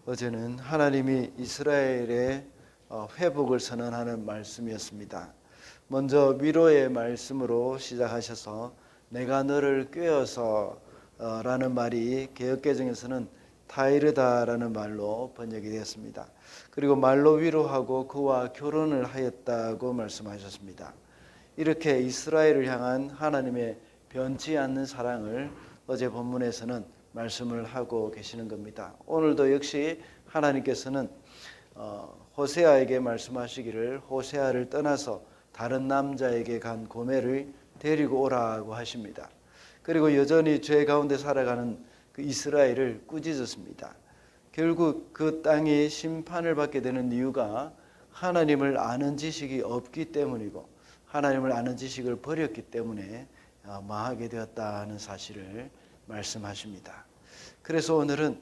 어제는 하나님이 이스라엘의 회복을 선언하는 말씀이었습니다. 먼저 위로의 말씀으로 시작하셔서 내가 너를 꾀어서 라는 말이 개역개정에서는 타이르다라는 말로 번역이 되었습니다. 그리고 말로 위로하고 그와 결혼을 하였다고 말씀하셨습니다. 이렇게 이스라엘을 향한 하나님의 변치 않는 사랑을 어제 본문에서는 말씀을 하고 계시는 겁니다. 오늘도 역시 하나님께서는 호세아에게 말씀하시기를 호세아를 떠나서 다른 남자에게 간 고멜을 데리고 오라고 하십니다. 그리고 여전히 죄 가운데 살아가는 그 이스라엘을 꾸짖었습니다. 결국 그 땅이 심판을 받게 되는 이유가 하나님을 아는 지식이 없기 때문이고 하나님을 아는 지식을 버렸기 때문에 망하게 되었다는 사실을 말씀하십니다. 그래서 오늘은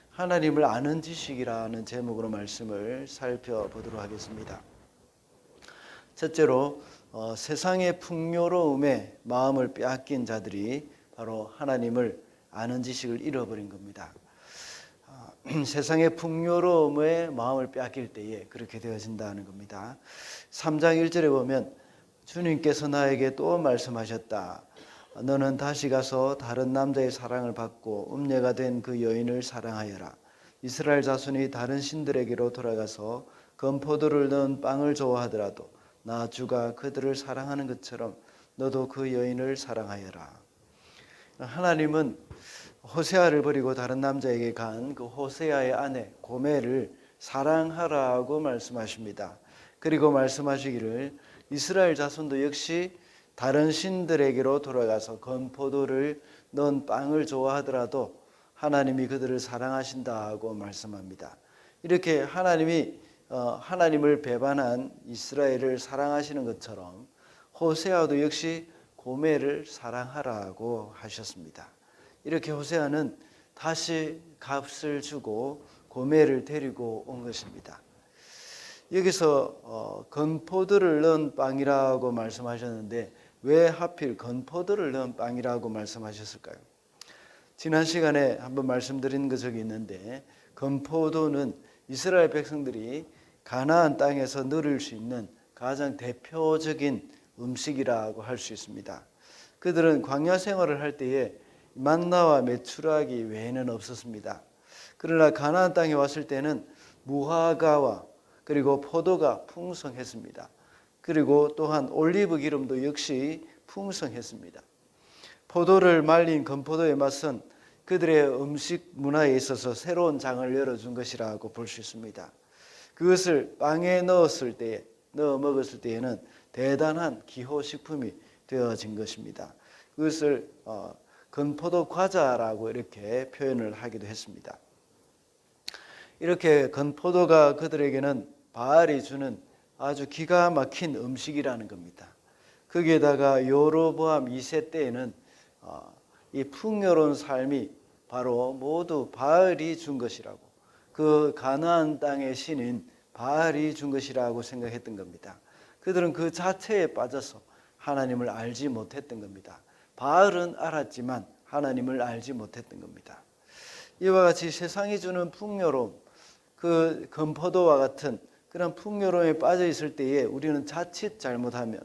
하나님을 아는 지식이라는 제목으로 말씀을 살펴보도록 하겠습니다. 첫째로 세상의 풍요로움에 마음을 빼앗긴 자들이 바로 하나님을 아는 지식을 잃어버린 겁니다. 세상의 풍요로움에 마음을 빼앗길 때에 그렇게 되어진다는 겁니다. 3장 1절에 보면 주님께서 나에게 또 말씀하셨다. 너는 다시 가서 다른 남자의 사랑을 받고 음녀가 된 그 여인을 사랑하여라. 이스라엘 자손이 다른 신들에게로 돌아가서 건포도를 넣은 빵을 좋아하더라도 나 주가 그들을 사랑하는 것처럼 너도 그 여인을 사랑하여라. 하나님은 호세아를 버리고 다른 남자에게 간 그 호세아의 아내 고멜을 사랑하라고 말씀하십니다. 그리고 말씀하시기를 이스라엘 자손도 역시 다른 신들에게로 돌아가서 건포도를 넣은 빵을 좋아하더라도 하나님이 그들을 사랑하신다고 말씀합니다. 이렇게 하나님을 배반한 이스라엘을 사랑하시는 것처럼 호세아도 역시 고멜을 사랑하라고 하셨습니다. 이렇게 호세아는 다시 값을 주고 고멜을 데리고 온 것입니다. 여기서 건포도를 넣은 빵이라고 말씀하셨는데 왜 하필 건포도를 넣은 빵이라고 말씀하셨을까요? 지난 시간에 한번 말씀드린 적이 있는데 건포도는 이스라엘 백성들이 가나안 땅에서 누릴 수 있는 가장 대표적인 음식이라고 할 수 있습니다. 그들은 광야 생활을 할 때에 만나와 메추라기 외에는 없었습니다. 그러나 가나안 땅에 왔을 때는 무화과와 그리고 포도가 풍성했습니다. 그리고 또한 올리브 기름도 역시 풍성했습니다. 포도를 말린 건포도의 맛은 그들의 음식 문화에 있어서 새로운 장을 열어준 것이라고 볼 수 있습니다. 그것을 빵에 넣어 먹었을 때에는 대단한 기호식품이 되어진 것입니다. 그것을 건포도 과자라고 이렇게 표현을 하기도 했습니다. 이렇게 건포도가 그들에게는 바알이 주는 아주 기가 막힌 음식이라는 겁니다. 거기에다가 여로보암 2세 때에는 이 풍요로운 삶이 바로 모두 바알이 준 것이라고, 그 가나안 땅의 신인 바알이 준 것이라고 생각했던 겁니다. 그들은 그 자체에 빠져서 하나님을 알지 못했던 겁니다. 바알은 알았지만 하나님을 알지 못했던 겁니다. 이와 같이 세상이 주는 풍요로움, 그 건포도와 같은 그런 풍요로움에 빠져 있을 때에 우리는 자칫 잘못하면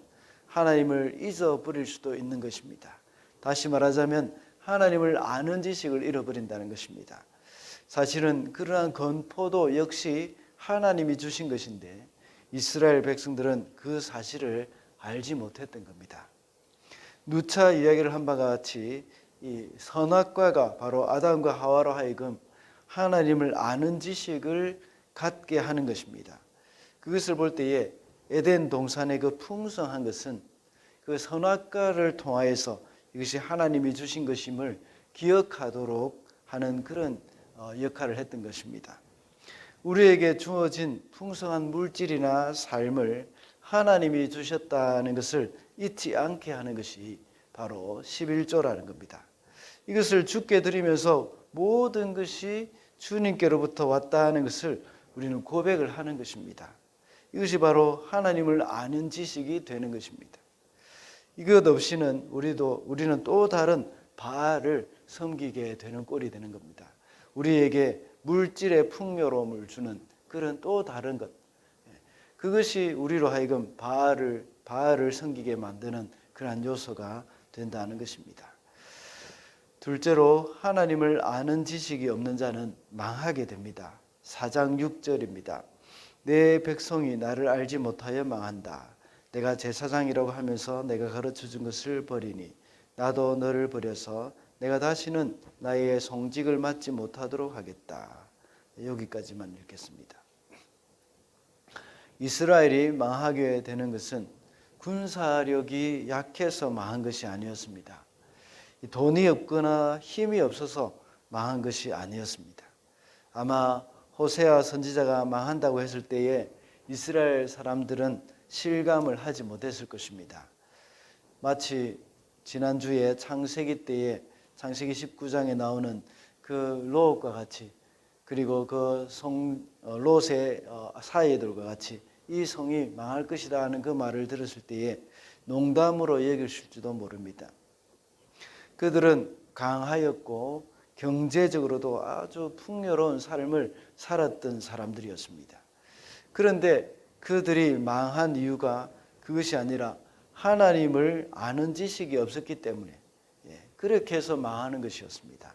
하나님을 잊어버릴 수도 있는 것입니다. 다시 말하자면 하나님을 아는 지식을 잃어버린다는 것입니다. 사실은 그러한 건포도 역시 하나님이 주신 것인데 이스라엘 백성들은 그 사실을 알지 못했던 겁니다. 누차 이야기를 한 바와 같이 이 선악과가 바로 아담과 하와로 하여금 하나님을 아는 지식을 갖게 하는 것입니다. 그것을 볼 때에 에덴 동산의 그 풍성한 것은 그 선악과를 통하여서 이것이 하나님이 주신 것임을 기억하도록 하는 그런 역할을 했던 것입니다. 우리에게 주어진 풍성한 물질이나 삶을 하나님이 주셨다는 것을 잊지 않게 하는 것이 바로 11조라는 겁니다. 이것을 주께 드리면서 모든 것이 주님께로부터 왔다는 것을 우리는 고백을 하는 것입니다. 이것이 바로 하나님을 아는 지식이 되는 것입니다. 이것 없이는 우리는 또 다른 바알을 섬기게 되는 꼴이 되는 겁니다. 우리에게 물질의 풍요로움을 주는 그런 또 다른 것, 그것이 우리로 하여금 바알을 섬기게 만드는 그러한 요소가 된다는 것입니다. 둘째로 하나님을 아는 지식이 없는 자는 망하게 됩니다. 4장 6절입니다. 내 백성이 나를 알지 못하여 망한다. 내가 제사장이라고 하면서 내가 가르쳐준 것을 버리니 나도 너를 버려서 내가 다시는 나의 성직을 맡지 못하도록 하겠다. 여기까지만 읽겠습니다. 이스라엘이 망하게 되는 것은 군사력이 약해서 망한 것이 아니었습니다. 돈이 없거나 힘이 없어서 망한 것이 아니었습니다. 아마 호세아 선지자가 망한다고 했을 때에 이스라엘 사람들은 실감을 하지 못했을 것입니다. 마치 지난주에 창세기 때에 창세기 19장에 나오는 그 롯과 같이, 그리고 그 롯의 사이들과 같이 이 성이 망할 것이다 하는 그 말을 들었을 때에 농담으로 여기실지도 모릅니다. 그들은 강하였고 경제적으로도 아주 풍요로운 삶을 살았던 사람들이었습니다. 그런데 그들이 망한 이유가 그것이 아니라 하나님을 아는 지식이 없었기 때문에 그렇게 해서 망하는 것이었습니다.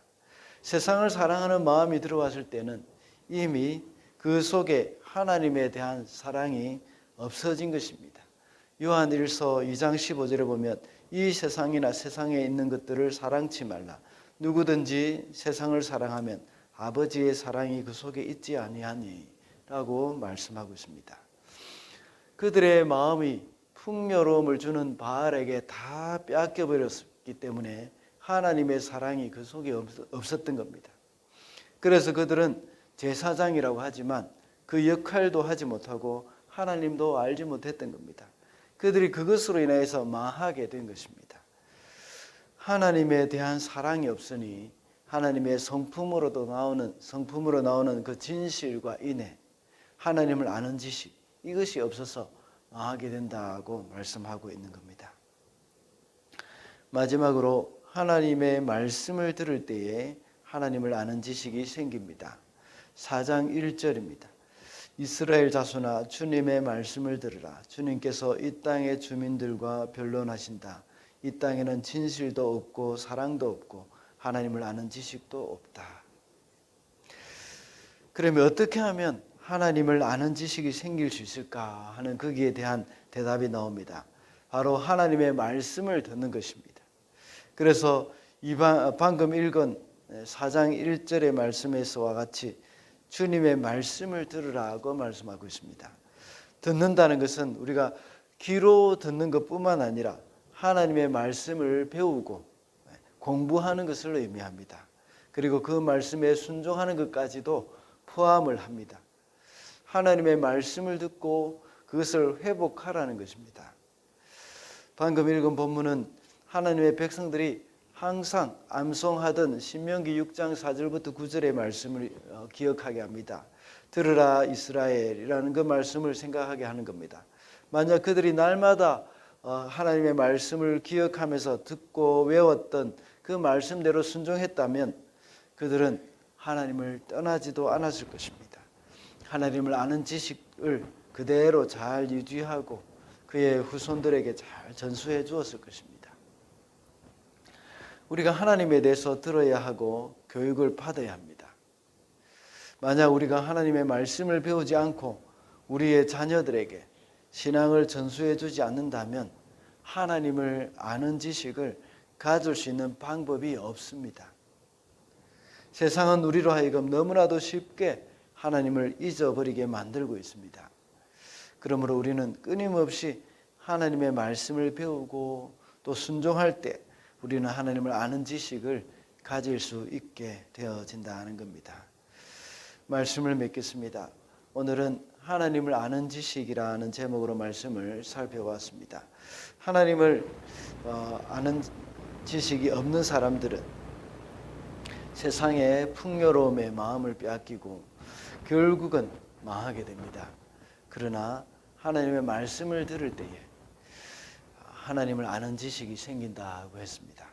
세상을 사랑하는 마음이 들어왔을 때는 이미 그 속에 하나님에 대한 사랑이 없어진 것입니다. 요한 1서 2장 15절에 보면 이 세상이나 세상에 있는 것들을 사랑치 말라. 누구든지 세상을 사랑하면 아버지의 사랑이 그 속에 있지 아니하니 라고 말씀하고 있습니다. 그들의 마음이 풍요로움을 주는 바알에게 다 빼앗겨버렸기 때문에 하나님의 사랑이 그 속에 없었던 겁니다. 그래서 그들은 제사장이라고 하지만 그 역할도 하지 못하고 하나님도 알지 못했던 겁니다. 그들이 그것으로 인해서 망하게 된 것입니다. 하나님에 대한 사랑이 없으니 하나님의 성품으로 나오는 그 진실과 인애, 하나님을 아는 지식, 이것이 없어서 망하게 된다고 말씀하고 있는 겁니다. 마지막으로 하나님의 말씀을 들을 때에 하나님을 아는 지식이 생깁니다. 4장 1절입니다. 이스라엘 자손아 주님의 말씀을 들으라. 주님께서 이 땅의 주민들과 변론하신다. 이 땅에는 진실도 없고 사랑도 없고 하나님을 아는 지식도 없다. 그러면 어떻게 하면 하나님을 아는 지식이 생길 수 있을까 하는 거기에 대한 대답이 나옵니다. 바로 하나님의 말씀을 듣는 것입니다. 그래서 방금 읽은 4장 1절의 말씀에서와 같이 주님의 말씀을 들으라고 말씀하고 있습니다. 듣는다는 것은 우리가 귀로 듣는 것뿐만 아니라 하나님의 말씀을 배우고 공부하는 것을 의미합니다. 그리고 그 말씀에 순종하는 것까지도 포함을 합니다. 하나님의 말씀을 듣고 그것을 회복하라는 것입니다. 방금 읽은 본문은 하나님의 백성들이 항상 암송하던 신명기 6장 4절부터 9절의 말씀을 기억하게 합니다. 들으라 이스라엘이라는 그 말씀을 생각하게 하는 겁니다. 만약 그들이 날마다 하나님의 말씀을 기억하면서 듣고 외웠던 그 말씀대로 순종했다면 그들은 하나님을 떠나지도 않았을 것입니다. 하나님을 아는 지식을 그대로 잘 유지하고 그의 후손들에게 잘 전수해 주었을 것입니다. 우리가 하나님에 대해서 들어야 하고 교육을 받아야 합니다. 만약 우리가 하나님의 말씀을 배우지 않고 우리의 자녀들에게 신앙을 전수해 주지 않는다면 하나님을 아는 지식을 가질 수 있는 방법이 없습니다. 세상은 우리로 하여금 너무나도 쉽게 하나님을 잊어버리게 만들고 있습니다. 그러므로 우리는 끊임없이 하나님의 말씀을 배우고 또 순종할 때 우리는 하나님을 아는 지식을 가질 수 있게 되어진다는 겁니다. 말씀을 맺겠습니다. 오늘은 하나님을 아는 지식이라는 제목으로 말씀을 살펴봤습니다. 하나님을 아는 지식이 없는 사람들은 세상의 풍요로움에 마음을 빼앗기고 결국은 망하게 됩니다. 그러나 하나님의 말씀을 들을 때에 하나님을 아는 지식이 생긴다고 했습니다.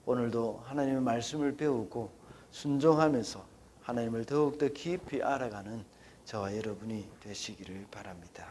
오늘도 하나님의 말씀을 배우고 순종하면서 하나님을 더욱더 깊이 알아가는 저와 여러분이 되시기를 바랍니다.